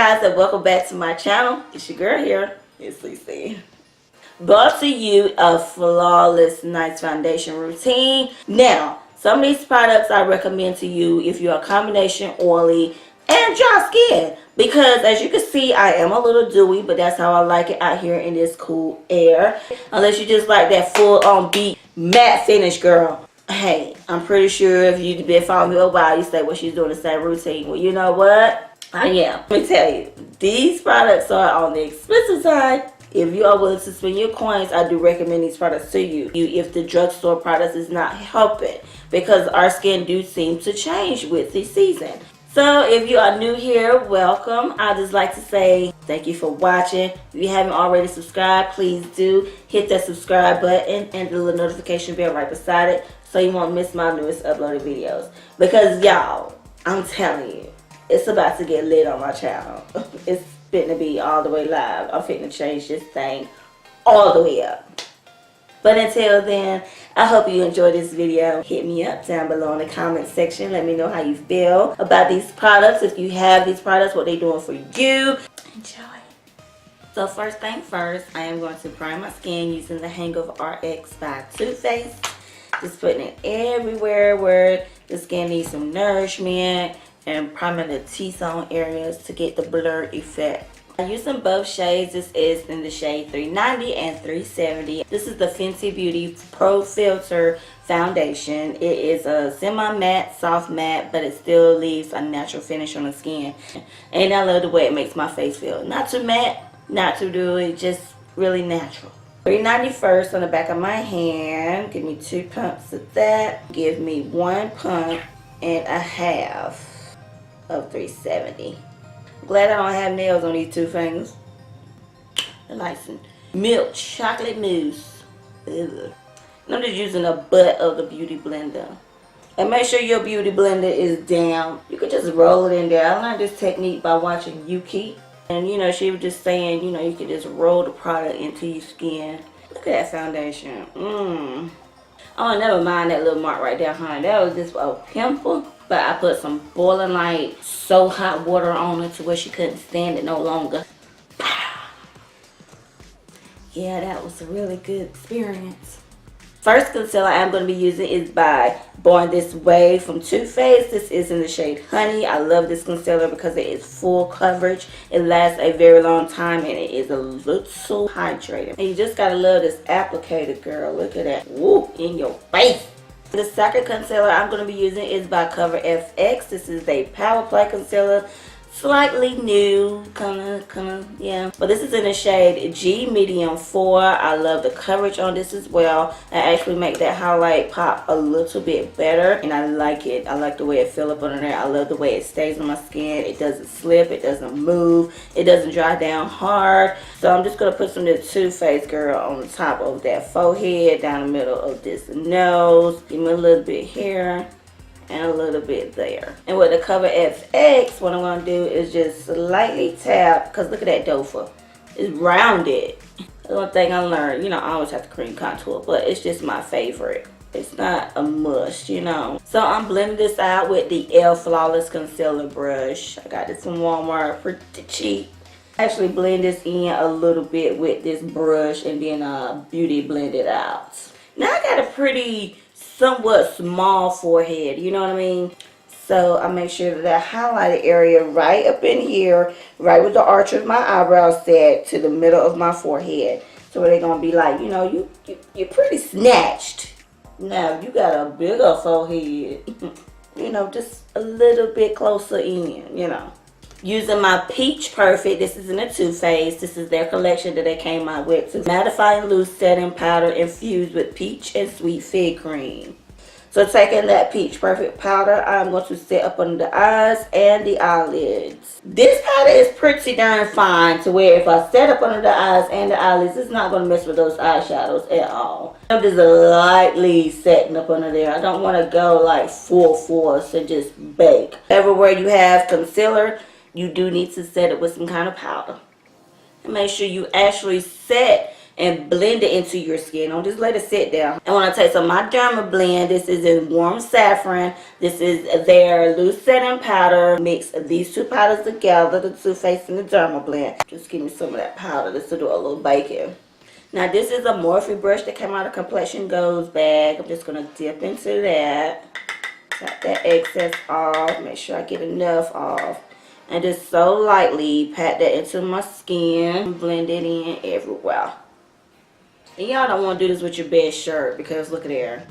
guys, and welcome back to my channel. It's your girl here, it's Estee. Brought to you a flawless nice foundation routine. Now, some of these products I recommend to you if you're a combination oily and dry skin, because as you can see, I am a little dewy, but that's how I like it out here in this cool air. Unless you just like that full on beat matte finish, girl. Hey, I'm pretty sure if you've been following me a while, you say, well, she's doing the same routine. Well, you know what? I am. Let me tell you, these products are on the expensive side. If you are willing to spend your coins, I do recommend these products to you. If the drugstore products is not helping, because our skin do seem to change with the season. So if you are new here, welcome. I just like to say thank you for watching. If you haven't already subscribed, please do hit that subscribe button and the little notification bell right beside it so you won't miss my newest uploaded videos. Because y'all, I'm telling you, it's about to get lit on my channel. It's fitting to be all the way live. I'm fitting to change this thing all the way up. But until then, I hope you enjoyed this video. Hit me up down below in the comment section. Let me know how you feel about these products. If you have these products, what they're doing for you. Enjoy. So first thing first, I am going to prime my skin using the Hangover RX by Too Faced. Just putting it everywhere where the skin needs some nourishment, and priming the T-zone areas to get the blur effect. I'm using both shades. This is in the shade 390 and 370. This is the Fenty Beauty Pro Filt'r foundation. It is a semi-matte, soft matte, but it still leaves a natural finish on the skin. And I love the way it makes my face feel. Not too matte, not too dewy, just really natural. 390 first on the back of my hand. Give me 2 pumps of that. Give me 1 pump and a half of 370. Glad I don't have nails on these 2 fingers. They're like some milk chocolate mousse. Ugh. And I'm just using the butt of the beauty blender. And make sure your beauty blender is down. You could just roll it in there. I learned this technique by watching Yuki. And you know, she was just saying, you know, you could just roll the product into your skin. Look at that foundation. Oh, never mind that little mark right there, honey. That was just a pimple. But I put some boiling like so hot water on it to where she couldn't stand it no longer. Yeah, that was a really good experience. First concealer I'm going to be using is by Born This Way from Too Faced. This is in the shade Honey. I love this concealer because it is full coverage. It lasts a very long time and it is a little hydrated. And you just got to love this applicator, girl. Look at that. Woo, in your face. The second concealer I'm going to be using is by Cover FX. This is a Power Play concealer. Slightly new, kind of, yeah. But this is in the shade G Medium 4. I love the coverage on this as well. I actually make that highlight pop a little bit better. And I like it. I like the way it fills up under there. I love the way it stays on my skin. It doesn't slip. It doesn't move. It doesn't dry down hard. So I'm just going to put some of the Too Faced, girl, on the top of that forehead, down the middle of this nose. Give me a little bit here. And a little bit there. And with the Cover FX, what I'm going to do is just slightly tap, because look at that doe. It's rounded. The one thing I learned, you know, I always have to cream contour, but it's just my favorite. It's not a must, you know. So I'm blending this out with the e.l.f. Flawless Concealer Brush. I got this from Walmart, pretty cheap. Actually blend this in a little bit with this brush and then beauty blend it out. Now I got a pretty somewhat small forehead, you know what I mean? So I make sure that that highlighted area right up in here, right with the arch of my eyebrows set to the middle of my forehead. So they're gonna be like, you know, you're pretty snatched. Now you got a bigger forehead, you know, just a little bit closer in, you know. Using my Peach Perfect, this is in a Too Faced. This is their collection that they came out with. It's mattifying loose setting powder infused with peach and sweet fig cream. So taking that Peach Perfect powder, I'm going to set up under the eyes and the eyelids. This powder is pretty darn fine to where if I set up under the eyes and the eyelids, it's not going to mess with those eyeshadows at all. I'm just lightly setting up under there. I don't want to go like full force and just bake. Everywhere you have concealer, you do need to set it with some kind of powder. And make sure you actually set and blend it into your skin. Don't just let it sit down. I want to take some of my Dermablend. This is in Warm Saffron. This is their loose setting powder. Mix these two powders together, the Too Faced and the Dermablend. Just give me some of that powder. This will do a little baking. Now this is a Morphe brush that came out of Complexion Goes bag. I'm just going to dip into that. Got that excess off. Make sure I get enough off. And just so lightly pat that into my skin. Blend it in everywhere. And y'all don't want to do this with your best shirt because look at there.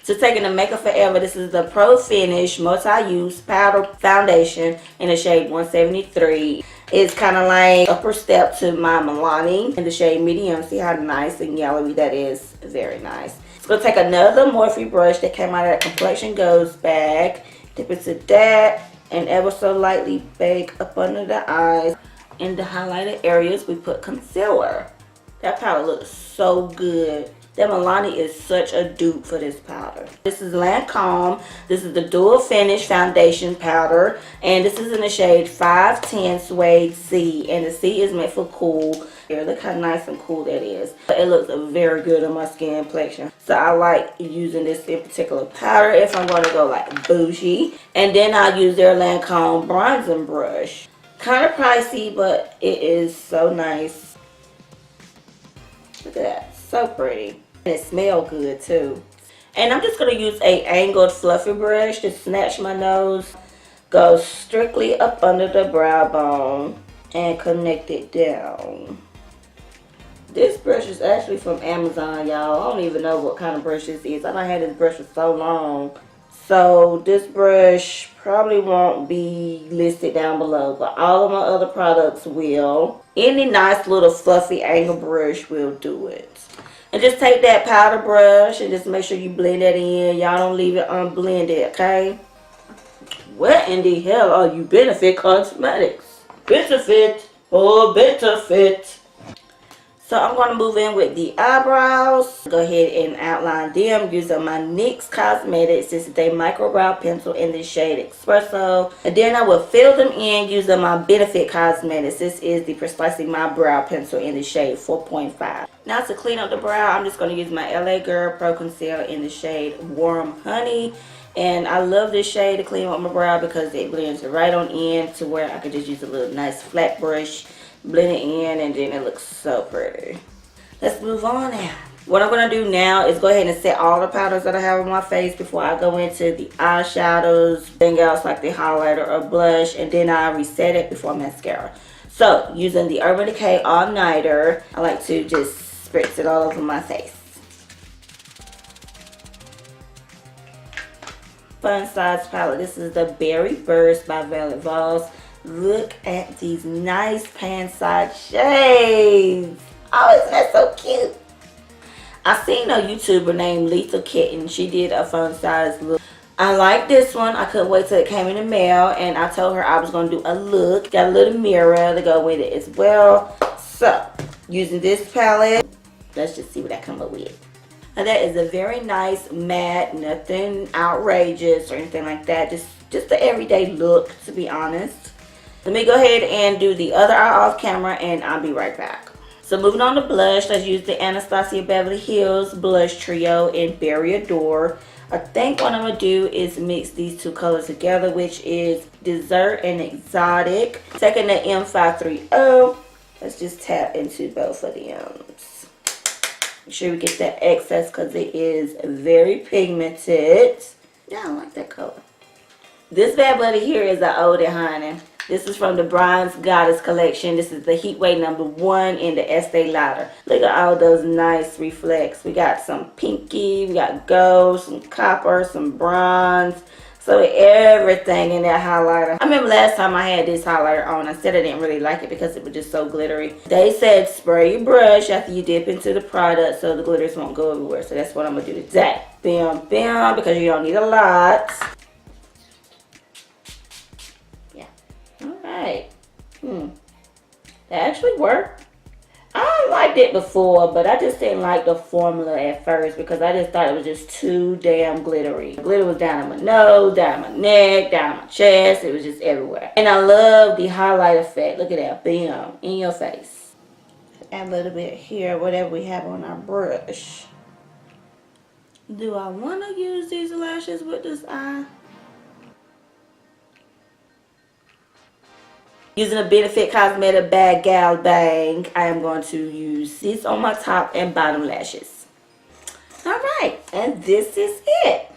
So taking the Makeup Forever, this is the Pro Finish Multi-Use Powder Foundation in the shade 173. It's kind of like upper step to my Milani in the shade Medium. See how nice and yellowy that is? Very nice. It's going to take another Morphe brush that came out of that Complexion Goes bag. Dip into that and ever so lightly bake up under the eyes. In the highlighted areas, we put concealer. That powder looks so good. That Milani is such a dupe for this powder. This is Lancome. This is the Dual Finish Foundation Powder. And this is in the shade 510 Suede C. And the C is meant for cool. Here, look how nice and cool that is. It looks very good on my skin complexion. So I like using this in particular powder if I'm going to go like bougie. And then I'll use their Lancome bronzing brush. Kind of pricey, but it is so nice. Look at that. So pretty. And it smells good too. And I'm just going to use a angled fluffy brush to snatch my nose. Go strictly up under the brow bone and connect it down. This brush is actually from Amazon, y'all. I don't even know what kind of brush this is. I done had this brush for so long. So this brush probably won't be listed down below, but all of my other products will. Any nice little fluffy angle brush will do it. And just take that powder brush and just make sure you blend that in. Y'all don't leave it unblended, okay? What in the hell are you, Benefit Cosmetics? Benefit, oh Benefit. So I'm going to move in with the eyebrows. Go ahead and outline them using my NYX Cosmetics. This is a micro brow pencil in the shade Espresso. And then I will fill them in using my Benefit Cosmetics. This is the Precisely My Brow Pencil in the shade 4.5. Now to clean up the brow, I'm just going to use my LA Girl Pro Concealer in the shade Warm Honey. And I love this shade to clean up my brow because it blends right on in to where I could just use a little nice flat brush. Blend it in and then it looks so pretty. Let's move on now. What I'm going to do now is go ahead and set all the powders that I have on my face before I go into the eyeshadows, thing else like the highlighter or blush, and then I reset it before mascara. So using the Urban Decay All Nighter, I like to just spritz it all over my face. Fun size palette. This is the Berry Burst by Voss. Look at these nice pan side shades. Oh, isn't that so cute? I seen a YouTuber named Lethal Kitten. She did a fun size look. I like this one. I couldn't wait till it came in the mail. And I told her I was going to do a look. Got a little mirror to go with it as well. So, using this palette, let's just see what I come up with. Now that is a very nice matte. Nothing outrageous or anything like that. Just the everyday look, to be honest. Let me go ahead and do the other eye off camera and I'll be right back. So moving on to blush, let's use the Anastasia Beverly Hills Blush Trio in Berry Adore. I think what I'm going to do is mix these two colors together, which is Dessert and Exotic. Taking the M530, let's just tap into both of them. Make sure we get that excess because it is very pigmented. Yeah, I like that color. This bad buddy here is an oldie, honey. This is from the Bronze Goddess collection. This is the Heatwave #1 in the Estee Lauder. Look at all those nice reflects. We got some pinky, we got gold, some copper, some bronze. So everything in that highlighter. I remember last time I had this highlighter on, I said I didn't really like it because it was just so glittery. They said spray your brush after you dip into the product so the glitters won't go everywhere. So that's what I'm going to do today. Bam, bam, because you don't need a lot. Alright. That actually worked. I liked it before, but I just didn't like the formula at first because I just thought it was just too damn glittery. The glitter was down on my nose, down on my neck, down on my chest. It was just everywhere. And I love the highlight effect. Look at that. Bam. In your face. Add a little bit here, whatever we have on our brush. Do I want to use these lashes with this eye? Using a Benefit Cosmetic Bad Gal Bang, I am going to use this on my top and bottom lashes. Alright, and this is it.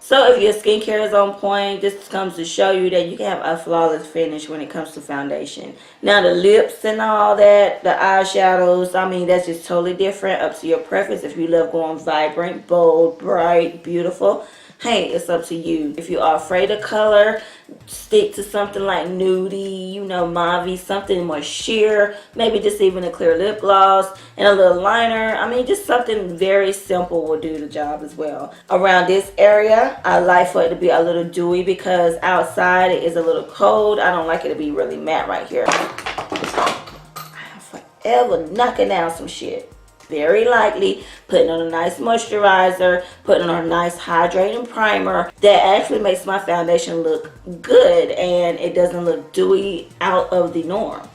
So if your skincare is on point, this comes to show you that you can have a flawless finish when it comes to foundation. Now the lips and all that, the eyeshadows, I mean, that's just totally different, up to your preference. If you love going vibrant, bold, bright, beautiful, hey, it's up to you. If you are afraid of color, stick to something like nudie, you know, mauve, something more sheer, maybe just even a clear lip gloss and a little liner. I mean, just something very simple will do the job as well. Around this area, I like for it to be a little dewy because outside it is a little cold. I don't like it to be really matte right here. I'm forever knocking down some shit. Very lightly, putting on a nice moisturizer, putting on a nice hydrating primer that actually makes my foundation look good and it doesn't look dewy out of the norm.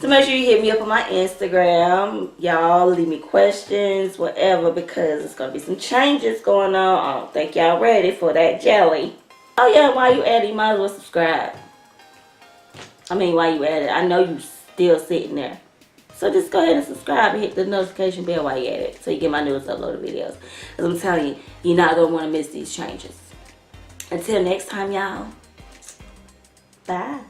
So make sure you hit me up on my Instagram. Y'all leave me questions, whatever, because it's going to be some changes going on. I don't think y'all ready for that jelly. Oh yeah, while you at it, you might as well subscribe. I mean, while you at it, I know you still sitting there. So just go ahead and subscribe and hit the notification bell while you're at it so you get my newest uploaded videos. As I'm telling you, you're not going to want to miss these changes. Until next time, y'all. Bye.